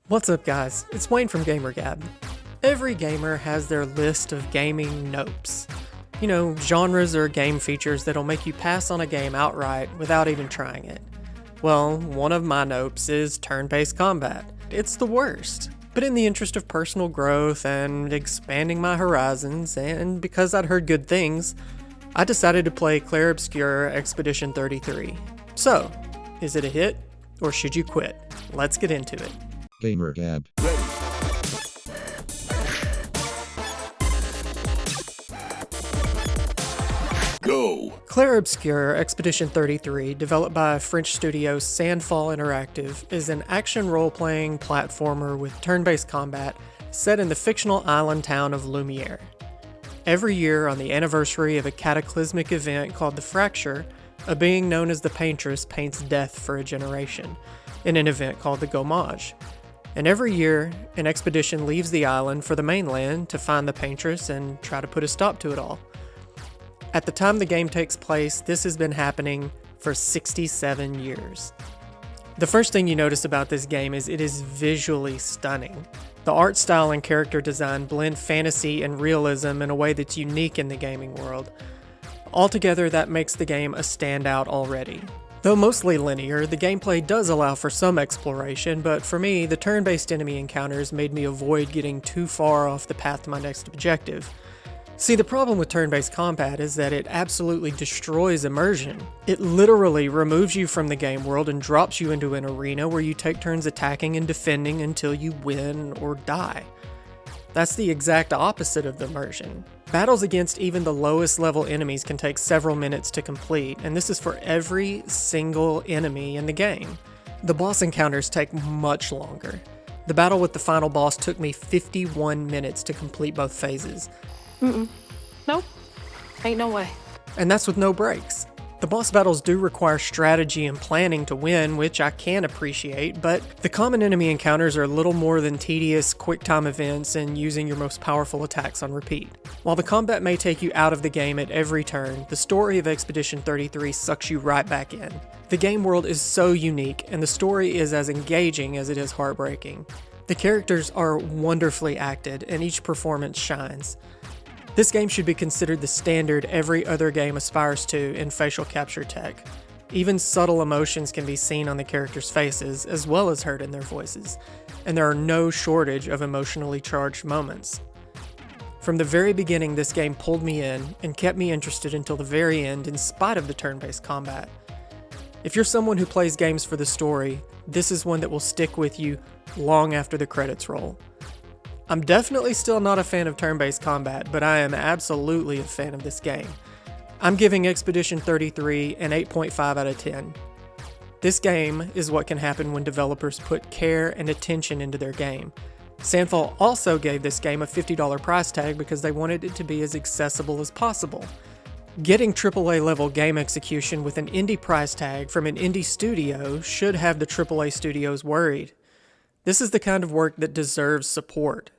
What's up guys, it's Wayne from Gamer Gab. Every gamer has their list of gaming nopes. You know, genres or game features that'll make you pass on a game outright without even trying it. Well, one of my nopes is turn-based combat. It's the worst. But in the interest of personal growth and expanding my horizons, and because I'd heard good things, I decided to play Clair Obscure Expedition 33. So, is it a hit, or should you quit? Let's get into it. Gamer Gab. Go! Clair Obscure Expedition 33, developed by French studio Sandfall Interactive, is an action role-playing platformer with turn-based combat set in the fictional island town of Lumiere. Every year, on the anniversary of a cataclysmic event called the Fracture, a being known as the Paintress paints death for a generation, in an event called the Gommage. And every year, an expedition leaves the island for the mainland to find the Paintress and try to put a stop to it all. At the time the game takes place, this has been happening for 67 years. The first thing you notice about this game is it is visually stunning. The art style and character design blend fantasy and realism in a way that's unique in the gaming world. Altogether, that makes the game a standout already. Though mostly linear, the gameplay does allow for some exploration, but for me, the turn-based enemy encounters made me avoid getting too far off the path to my next objective. See, the problem with turn-based combat is that it absolutely destroys immersion. It literally removes you from the game world and drops you into an arena where you take turns attacking and defending until you win or die. That's the exact opposite of the immersion. Battles against even the lowest level enemies can take several minutes to complete, and this is for every single enemy in the game. The boss encounters take much longer. The battle with the final boss took me 51 minutes to complete both phases. Nope. Ain't no way. And that's with no breaks. The boss battles do require strategy and planning to win, which I can appreciate, but the common enemy encounters are little more than tedious, quick-time events and using your most powerful attacks on repeat. While the combat may take you out of the game at every turn, the story of Expedition 33 sucks you right back in. The game world is so unique, and the story is as engaging as it is heartbreaking. The characters are wonderfully acted, and each performance shines. This game should be considered the standard every other game aspires to in facial capture tech. Even subtle emotions can be seen on the characters' faces, as well as heard in their voices, and there are no shortage of emotionally charged moments. From the very beginning, this game pulled me in and kept me interested until the very end in spite of the turn-based combat. If you're someone who plays games for the story, this is one that will stick with you long after the credits roll. I'm definitely still not a fan of turn-based combat, but I am absolutely a fan of this game. I'm giving Expedition 33 an 8.5 out of 10. This game is what can happen when developers put care and attention into their game. Sandfall also gave this game a $50 price tag because they wanted it to be as accessible as possible. Getting AAA level game execution with an indie price tag from an indie studio should have the AAA studios worried. This is the kind of work that deserves support.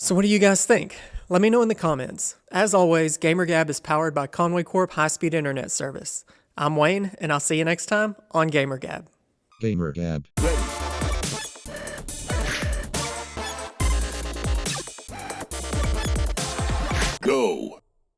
So what do you guys think? Let me know in the comments. As always, Gamer Gab is powered by Conway Corp high-speed internet service. I'm Wayne, and I'll see you next time on Gamer Gab. Gamer Gab. Go!